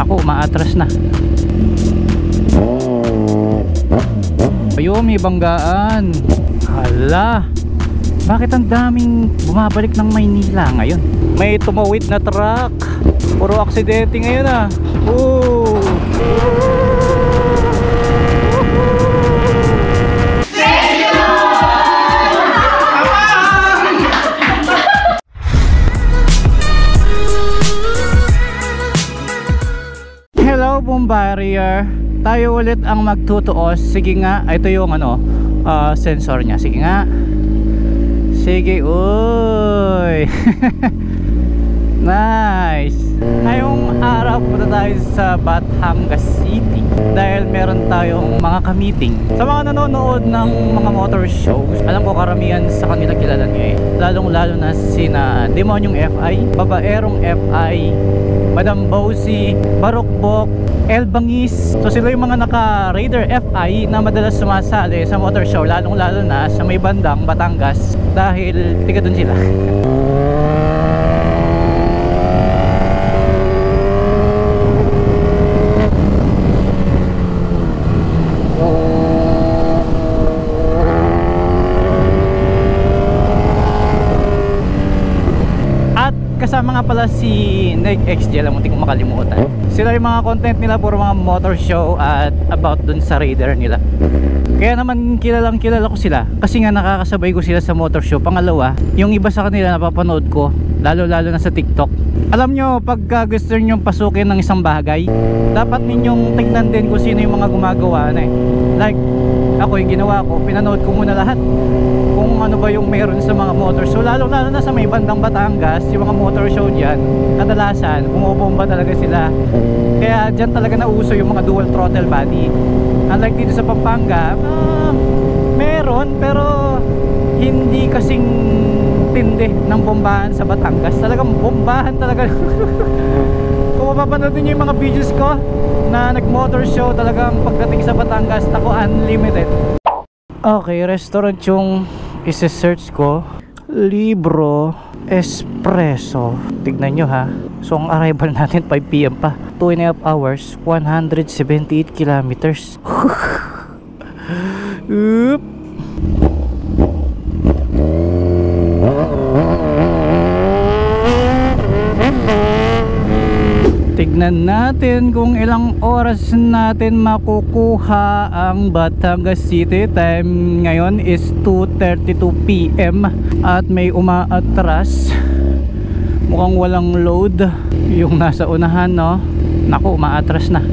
Naku, umaatras na. Ayun, may banggaan. Hala, bakit ang daming bumabalik ng Maynila ngayon? May tumawid na truck. Puro aksidente ngayon ah. Ooh. Hello, Bombardier. Tayo ulit ang magtutuos. Sige nga, ito yung sensor niya. Sige nga. Sige, uy. Nice. Ngayong araw punta tayo sa Batangas City dahil meron tayong mga ka-meeting. Sa mga nanonood ng mga motor shows, alam ko karamihan sa kanila kilala nyo lalong lalo na sina Demonyong FI, Babaerong FI, Madam Bossy, Barokbok, El Bangis. So sila yung mga naka-Raider FI na madalas sumasali sa motor show, lalong lalo na sa may bandang Batangas dahil tiga dun sila. Kasama nga pala si Neg XG, alam mo, hindi ko makalimutan. Sila yung mga content nila, puro mga motor show at about dun sa Raider nila. Kaya naman kilala ko sila kasi nga nakakasabay ko sila sa motor show. Pangalawa, yung iba sa kanila napapanood ko, lalo na sa TikTok. Alam nyo, pagka gusto nyo pasukin ng isang bagay, dapat ninyong tignan din kung sino yung mga gumagawa na eh. Like, ako yung ginawa ko, pinanood ko muna lahat kung ano ba yung meron sa mga motor show, lalo na sa may bandang Batangas. Yung mga motor show dyan, kadalasan bumobomba talaga sila. Kaya dyan talaga nauso yung mga dual throttle body. Unlike dito sa Pampanga, meron pero hindi kasing tindi ng bombahan sa Batangas. Talagang bombahan talaga. Kung mapapanood niyo yung mga videos ko na nag motor show, talagang pagdating sa Batangas, ako unlimited. Okay, restaurant yung isi-search ko. Libro Espresso. Tignan nyo ha. So ang arrival natin 5 PM pa. 2.5 hours, 178 kilometers. Oop. Tignan natin kung ilang oras natin makukuha ang Batangas City. Time ngayon is 2:32 PM at may umaatras. Mukhang walang load yung nasa unahan, no? Naku, umaatras na.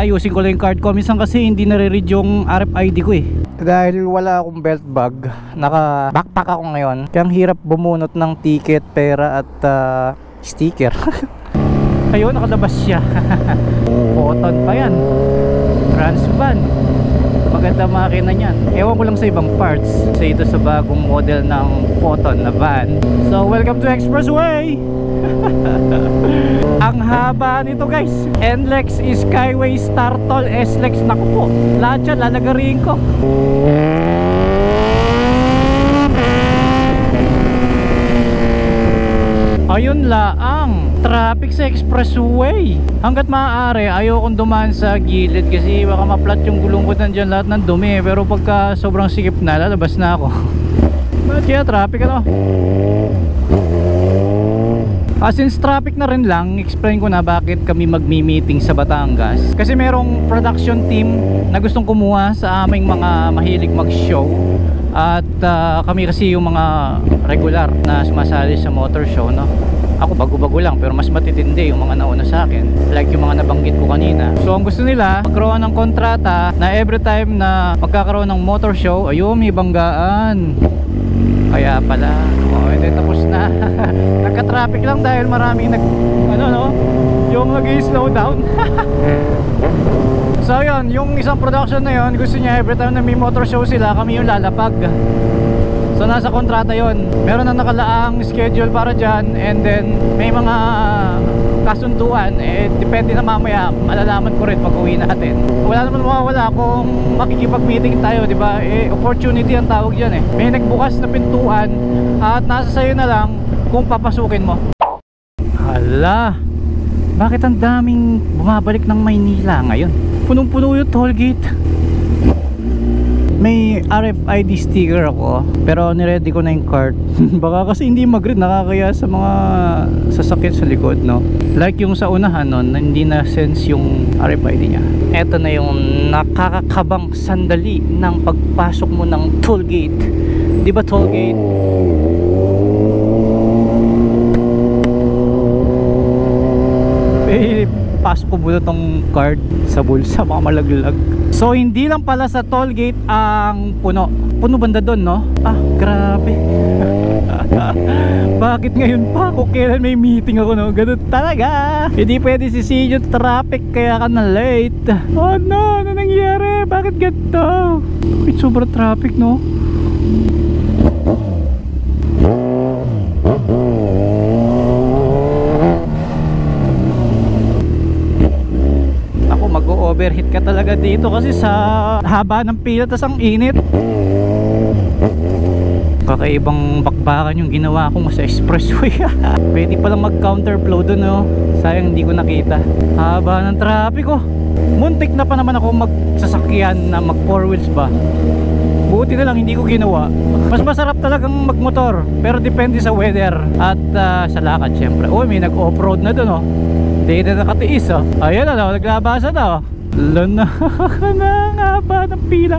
Ayusin ko lang yung card ko. Minsan kasi hindi nare-read yung RFID ko eh. Dahil wala akong belt bag, naka backpack ako ngayon. Kaya ang hirap bumunot ng ticket, pera at sticker. Ayun, nakalabas siya. Photon pa yan. Transvan. Maganda makina niyan. Ewan ko lang sa ibang parts. Sa ito sa bagong model ng Photon na van. So welcome to Expressway. Ang haba nito guys. NLEX, Skyway, Startol, SLEX. Naku po, lahat yan lalagarin ko. Ayun laang traffic sa expressway. Hanggat maaari ayokong dumaan sa gilid kasi baka ma-flat yung gulong ko, nandiyan lahat ng dumi. Pero pagka sobrang sikip na, lalabas na ako. Bakit kaya traffic ano? Since traffic na rin lang, explain ko na bakit kami magmi-meeting sa Batangas. Kasi merong production team na gustong kumuha sa aming mga mahilig mag-show. At kami kasi yung mga regular na sumasali sa motor show, no? Ako bago-bago lang pero mas matitindi yung mga nauna sa akin, like yung mga nabanggit ko kanina. So ang gusto nila, magkaroon ng kontrata na every time na magkakaroon ng motor show, ayun, may banggaan. Kaya pala, hindi tapos na. Nagka-traffic lang dahil maraming yung nag-slow down. So yun, yung isang production na yun, gusto niya every time na may motor show sila, kami yung lalapag. So nasa kontrata yun. Meron na nakalaang schedule para dyan. And then may mga kasunduan, depende na mamaya, malalaman ko rin pag uwi natin. Wala naman mawawala kung makikipag-meeting tayo, di ba? Opportunity ang tawag dyan eh. May nagbukas na pintuan at nasa sayo na lang kung papasukin mo. Hala, bakit ang daming bumabalik ng Maynila ngayon? Punong-puno yung toll gate. May RFID sticker ako, pero niready ko na yung card. Baka kasi hindi mag-read, nakakaya sa mga sasakyan sa likod, no? Like yung sa unahan nun, hindi na sense yung RFID niya. Eto na yung nakakakabang sandali ng pagpasok mo ng toll gate. Di ba toll gate? Pasok ko muna tong card sa bulsa, baka malaglag. So hindi lang pala sa toll gate ang puno banda doon, no? Ah, grabe. Bakit ngayon pa? Kung kailan may meeting ako, no? Ganun talaga. Hindi pwede sisihin yung traffic kaya ka na late. Oh no, ano nangyari? Bakit ganito? Wait, sobrang traffic, no? Overheat ka talaga dito kasi sa haba ng pila, tas ang init. Kakaibang bakbakan yung ginawa ko sa expressway. Pwede palang mag counterflow dun, no? Sayang hindi ko nakita. Haba ng traffic, oh. Muntik na pa naman ako magsasakyan na mag 4 wheels ba. Buti na lang hindi ko ginawa. Mas masarap talagang magmotor, pero depende sa weather at sa lakad syempre. Oh, may nag off-road na dun, oh. Hindi na nakatiis, oh. Ayan na, oh, naglabasan na, oh. Lana, haba ng pila.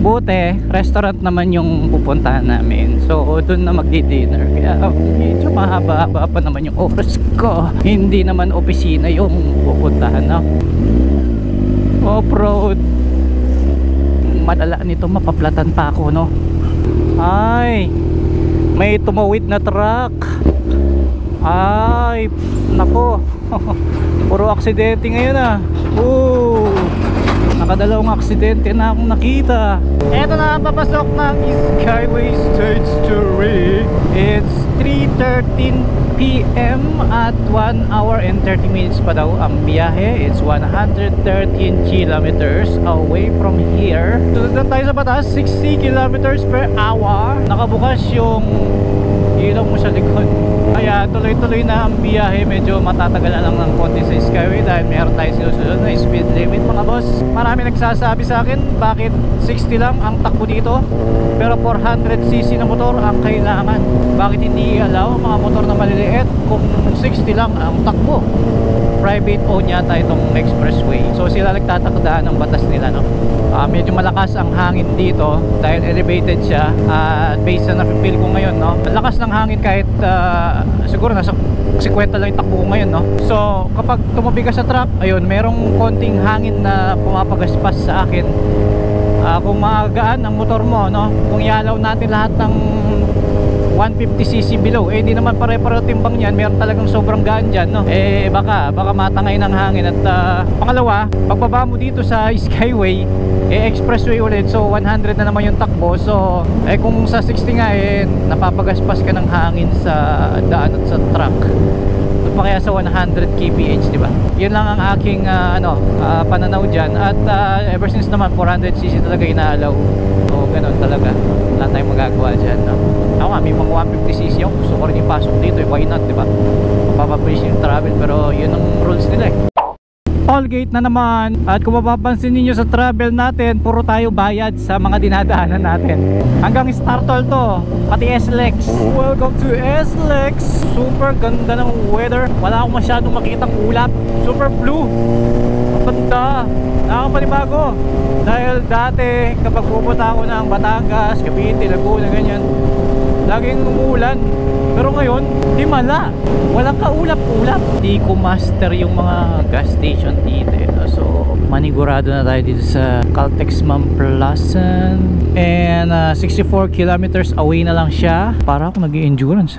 Buti, restaurant naman yung pupuntahan namin. So, doon na magdi-dinner. Kaya medyo mahaba-haba pa naman yung oras ko. Hindi naman opisina yung pupuntahan, no? Off-road. Madala nito, mapaplatan pa ako, no? Ay, may tumawid na truck. Ay, nako. Puro aksidente ngayon, ah. Nakadalawang aksidente na akong nakita. Eto na ang papasok ng Skyway Stage 3. It's 3:13 PM at 1 hour and 30 minutes pa daw ang biyahe. It's 113 kilometers away from here. Sunod na tayo sa batas, 60 kilometers per hour. Nakabukas yung ilaw mo sa likod. Kaya tuloy-tuloy na ang biyahe. Medyo matatagal na lang ng konti sa Skyway dahil meron tayo sinusunod na speed limit, mga boss. Marami nagsasabi sa akin bakit 60 lang ang takbo dito pero 400cc na motor ang kailangan. Bakit hindi allow mga motor na maliliit kung 60 lang ang takbo? Private owned yata itong expressway, so sila nagtatakdaan ng batas nila, no? Medyo malakas ang hangin dito dahil elevated siya, based sa na-feel ko ngayon, no? Lakas ng hangin kahit siguro nasa 50 lang yung takbo ko ngayon, no? So kapag tumabi ka sa truck, ayun, merong konting hangin na pumapagaspas sa akin. Kung magaan ang motor mo, no? Kung ialaw natin lahat ng 150cc below, hindi naman pare-pareho timbang yan, meron talagang sobrang gaan dyan, no? Baka matangay ng hangin. At pangalawa, pagbaba mo dito sa Skyway, expressway ulit, so 100 na naman yung takbo. So kung sa 60 nga, napapagaspas ka ng hangin sa daan at sa truck. Pa kaya sa 100 kph, di ba? Yun lang ang aking pananaw dyan. At ever since naman 400cc talaga inaalaw, so ganun talaga, wala tayong magagawa dyan, no? Ako nga, may mga 150cc ako, gusto ko rin ipasok dito, why not, di ba? Mapapabilis yung travel, pero yun ang rules nila, toll gate na naman. At kung mapapansin niyo sa travel natin, puro tayo bayad sa mga dinadaanan natin. Hanggang Star Toll to, pati SLEX. Welcome to SLEX. Super ganda ng weather. Wala akong masyadong makitang ulap. Super blue. Ganda. Nakakapanibago. Dahil dati kapag pupunta ako ng Batangas, Cavite, Laguna, ganyan, laging umuulan. Pero ngayon, himala. Walang kaulap-ulap. Di ko master yung mga gas station dito. So, manigurado na tayo dito sa Caltex Mamplasan. And 64 kilometers away na lang siya. Para ako nag-i-endurance.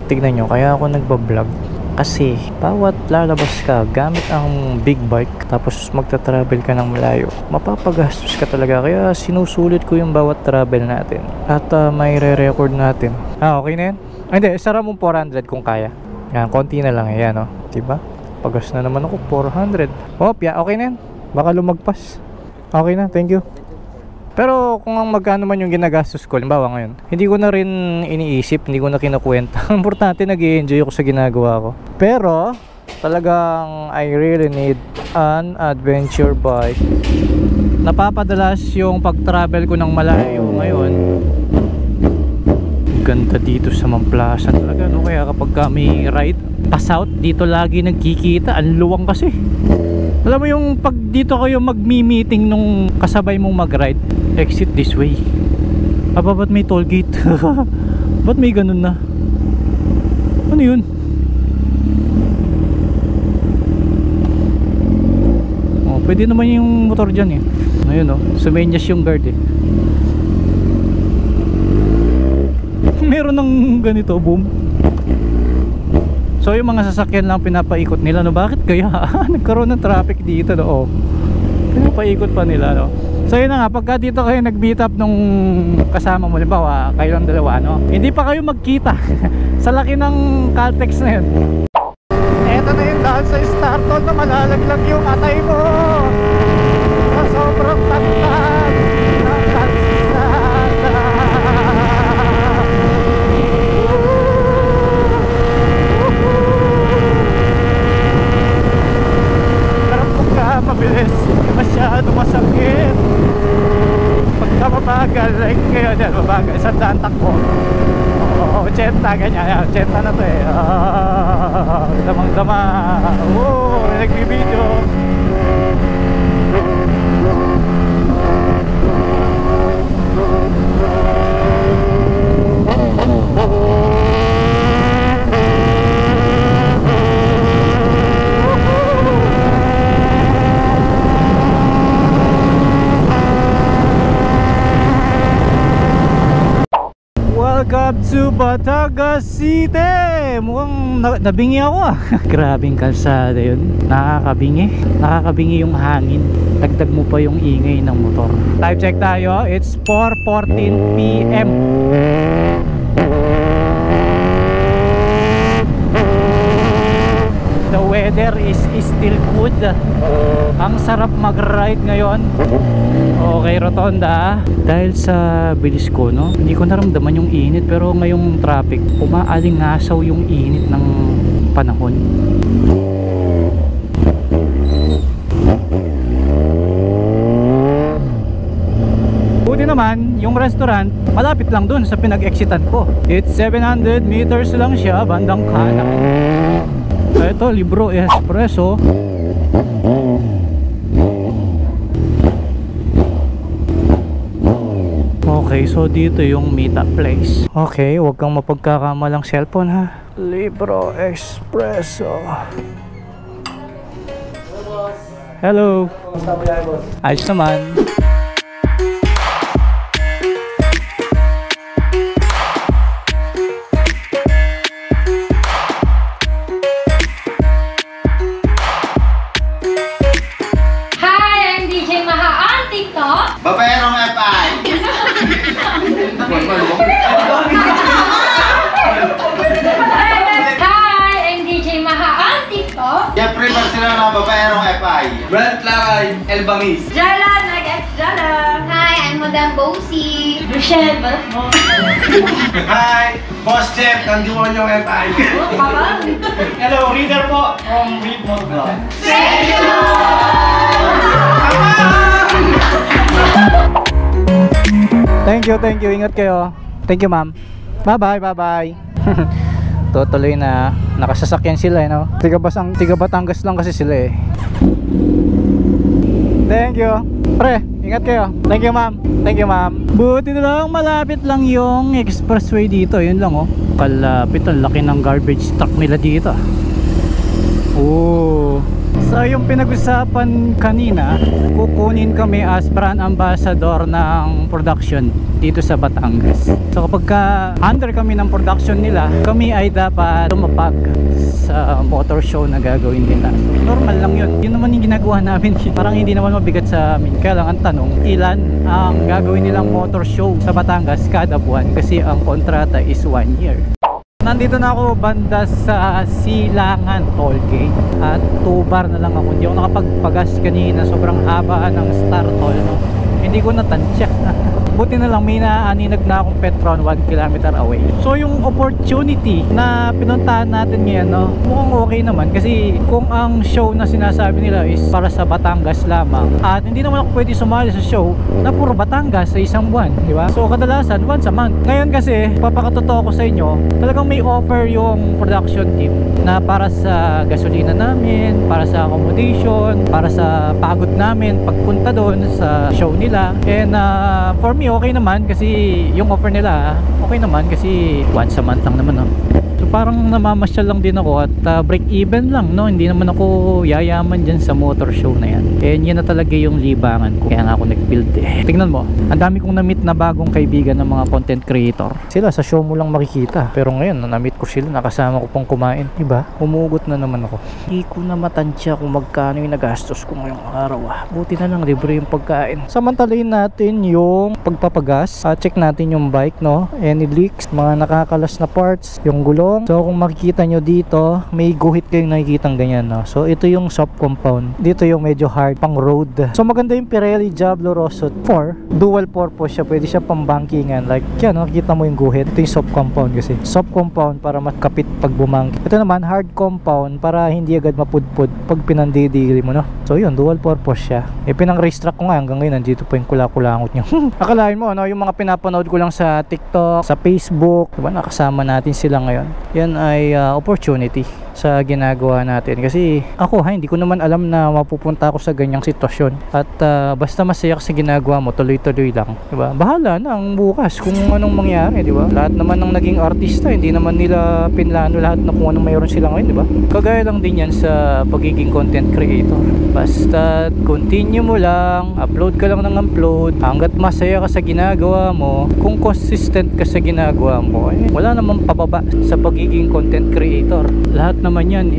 Tignan nyo, kaya ako nagbablog. Kasi, bawat lalabas ka gamit ang big bike, tapos magta-travel ka ng malayo, mapapagastos ka talaga. Kaya sinusulit ko yung bawat travel natin. At may re-record natin. Okay na yan? Hindi, sara mong 400 kung kaya. Yan, konti na lang yan, no? Diba? Pagas na naman ako, 400. Okay na yan. Baka lumagpas. Okay na, thank you. Pero kung ang magkano man yung ginagastos ko, halimbawa ngayon, hindi ko na rin iniisip, hindi ko na kinukwenta. Importante, nag-i-enjoy ako sa ginagawa ko. Pero talagang I really need an adventure bike. Napapadalas yung pag-travel ko ng malayo ngayon. Ganda dito sa Mamplasan talaga, no? Kaya kapag may ride pa south, dito lagi nagkikita. Ang luwang kasi. Alam mo yung pag dito kayo magmi-meeting nung kasabay mong mag-ride, exit this way. Aba, ba't may toll gate? Ba't may ganun na? Ano yun? Oh, pwede naman yung motor dyan eh. Ayun, oh, sumenyas yung guard eh. Meron ng ganito, boom. So yung mga sasakyan lang pinapaikot nila, no? Bakit kaya? Nagkaroon ng traffic dito, no? Oh, pinapaikot pa nila, no? So yun na nga, pagka dito kayo nag-meet up nung kasama mo, halimbawa kayo ng dalawa, no? Hindi pa kayo magkita. Sa laki ng Caltex na yun. Eto na yun, dahil sa startle na malalaglag yung atay mo. Sa sobrang tagtag ng kalsada. Mabilis, masyado masakit. Pagka mabagal, like ngayon yan, mabagal, 100 takbo. Oo, 80, ganyan, 80 na to eh. Damang dama. Oo, nagbibideo. Welcome to Batangas City! Mukhang nabingi ako ah. Grabing kalsada yun. Nakakabingi yung hangin. Dagdag mo pa yung ingay ng motor. Time check tayo. It's 4:14 PM. The weather is still good. Ang sarap mag-ride ngayon. Okay, Rotonda. Dahil sa bilis ko, no, hindi ko naramdaman yung init. Pero ngayong traffic, umaalingasaw yung init ng panahon. Buti naman, yung restaurant malapit lang dun sa pinag-exitan ko. It's 700 meters lang siya, bandang kanan. Ito, Libro Espresso. Okay, so dito yung meetup place. Okay, huwag kang mapagkakamalang cellphone ha. Libro Espresso. Hello. Kumusta mo yan, boss? Ayos naman. Babayarong FI. Hi, I'm DJ Maha on TikTok. Jeffrey Barcelona, babayarong FI. Brent Lakay, El Bangis. Jala, nag-ex Jala. Hi, I'm Madam Bosie. Rochelle, balat mo. Hi, Boss Jeff, nandiwan yung FI. Hello, reader po from Read Mode Vlog. Thank you. Ingat kayo. Thank you, ma'am. Bye-bye. Tutuloy na. Nakasasakyan sila, no? Tiga Batangas lang kasi sila eh. Thank you. Pre, ingat kayo. Thank you, ma'am. Buti na lang, malapit lang yung expressway dito. Yun lang, oh. Kalapit, ang laki ng garbage truck nila dito. Oh. So yung pinag-usapan kanina, kukunin kami as brand ambassador ng production dito sa Batangas. So kapag under kami ng production nila, kami ay dapat tumapag sa motor show na gagawin nila. Normal lang yun. Yun naman yung ginagawa namin. Parang hindi naman mabigat sa amin. Kaya lang ang tanong, ilan ang gagawin nilang motor show sa Batangas kada buwan? Kasi ang kontrata is 1 year. nandito na ako banda sa Silangan Tollgate at 2 bar na lang ako. Hindi ako nakapagpagas kanina, sobrang haba ng Star Toll, no? Hindi ko natansya. Buti na lang may naaninag na akong Petron 1 kilometer away. So yung opportunity na pinuntahan natin ngayon, no, mukhang okay naman kasi kung ang show na sinasabi nila is para sa Batangas lamang at hindi naman ako pwede sumali sa show na puro Batangas sa isang buwan, di ba? So kadalasan once a month. Ngayon kasi papakatotoo ko sa inyo, talagang may offer yung production team na para sa gasolina namin, para sa accommodation, para sa pagod namin pagpunta doon sa show nila. And for me, okay naman kasi yung offer nila, okay naman kasi once a month lang naman, no? So parang namamasyal lang din ako at break even lang, no? Hindi naman ako yayaman dyan sa motor show na yan. And yan na talaga yung libangan ko. Kaya nga ako nag-build eh. Tingnan mo, ang dami kong na-meet na bagong kaibigan ng mga content creator. Sila sa show mo lang makikita. Pero ngayon, na-meet ko sila, nakasama ko pang kumain. Diba? Humugot na naman ako. Hindi ko na matansya kung magkano yung nagastos ko ngayong araw. Buti na lang, libre yung pagkain. Samantalayin natin yung pagpapagas. Check natin yung bike, no? Any leaks, mga nakakalas na parts, yung gulong. So kung makikita nyo dito, may guhit kayong nakikitang ganyan, no? So ito yung soft compound. Dito yung medyo hard, pang road. So maganda yung Pirelli Diablo Rosso 4. Dual purpose siya. Pwede siya pang bankingan. Like yan, nakikita mo yung guhit. Ito yung soft compound kasi. Soft compound para makapit pag bumangki. Ito naman, hard compound para hindi agad mapudpud pag pinandidili mo, no? So yun, dual purpose siya. Pinang race track ko nga hanggang ngayon, nandito pa yung kulakulangot nyo. Akalain mo, no? Yung mga pinapanood ko lang sa TikTok, sa Facebook, diba? Nakasama natin sila ngayon. Yan ay opportunity sa ginagawa natin kasi ako hindi ko naman alam na mapupunta ako sa ganyang sitwasyon at basta masaya ka sa ginagawa mo, tuloy-tuloy lang, diba? Bahala na ang bukas kung anong mangyari, diba? Lahat naman ng naging artista, hindi naman nila pinlano lahat na kung anong mayroon sila ngayon, diba? Kagaya lang din yan sa pagiging content creator. Basta continue mo lang, upload ka lang ng upload hanggat masaya ka sa ginagawa mo. Kung consistent ka sa ginagawa mo, wala namang pababa sa pagiging content creator. Lahat naman yan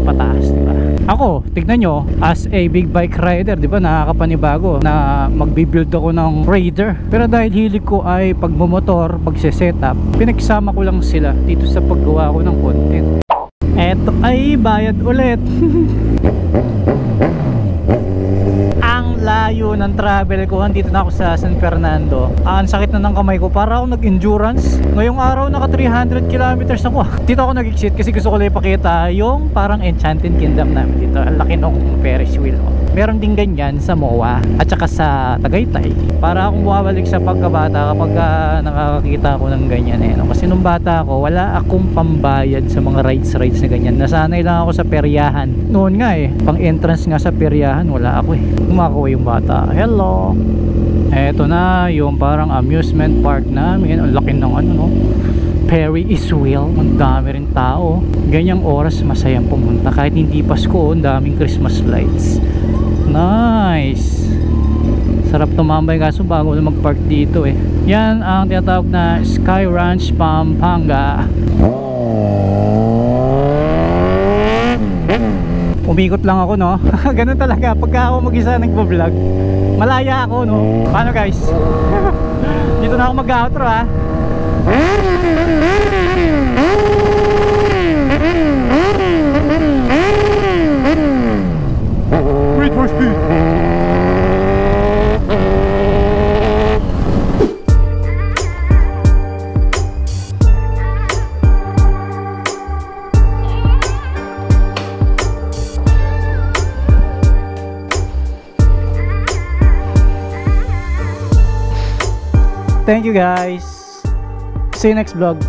pataas, diba? Ako, tignan nyo, as a big bike rider, diba, nakakapanibago na magbibuild ako ng Raider. Pero dahil hilig ko ay pagmumotor, pagse-setup, pinagsama ko lang sila dito sa paggawa ko ng content. Eto ay bayad ulit. Layo ng travel ko. Andito na ako sa San Fernando. Ang sakit na ng kamay ko. Para ako nag-endurance. Ngayong araw naka 300 kilometers ako. Dito ako nag-exit kasi gusto ko lang ipakita yung parang Enchanted Kingdom namin dito. Ang laki ng Ferris wheel. Meron din ganyan sa MOA at saka sa Tagaytay. Para akong bumabalik sa pagkabata kapag nakakakita ako ng ganyan eh. Kasi nung bata ako, wala akong pambayad sa mga rides na ganyan. Nasanay lang ako sa peryahan. Noon nga eh, pang entrance nga sa peryahan, wala ako eh. Kumakawa yung bata. Hello! Eto na yung parang amusement park namin. Ang laki ng ano, no? Ferris wheel. Ang dami rin tao. Ganyang oras masayang pumunta. Kahit hindi Pasko, ang daming Christmas lights. Nice! Sarap tumambay kaso bago na mag-park dito eh. Yan ang tinatawag na Sky Ranch Pampanga. Umikot lang ako, no? Ganun talaga pagka ako mag-isa nagpo-vlog. Malaya ako, no? Paano guys? Dito na ako mag-outro, ha? Wait for speed. Thank you guys. See you next vlog.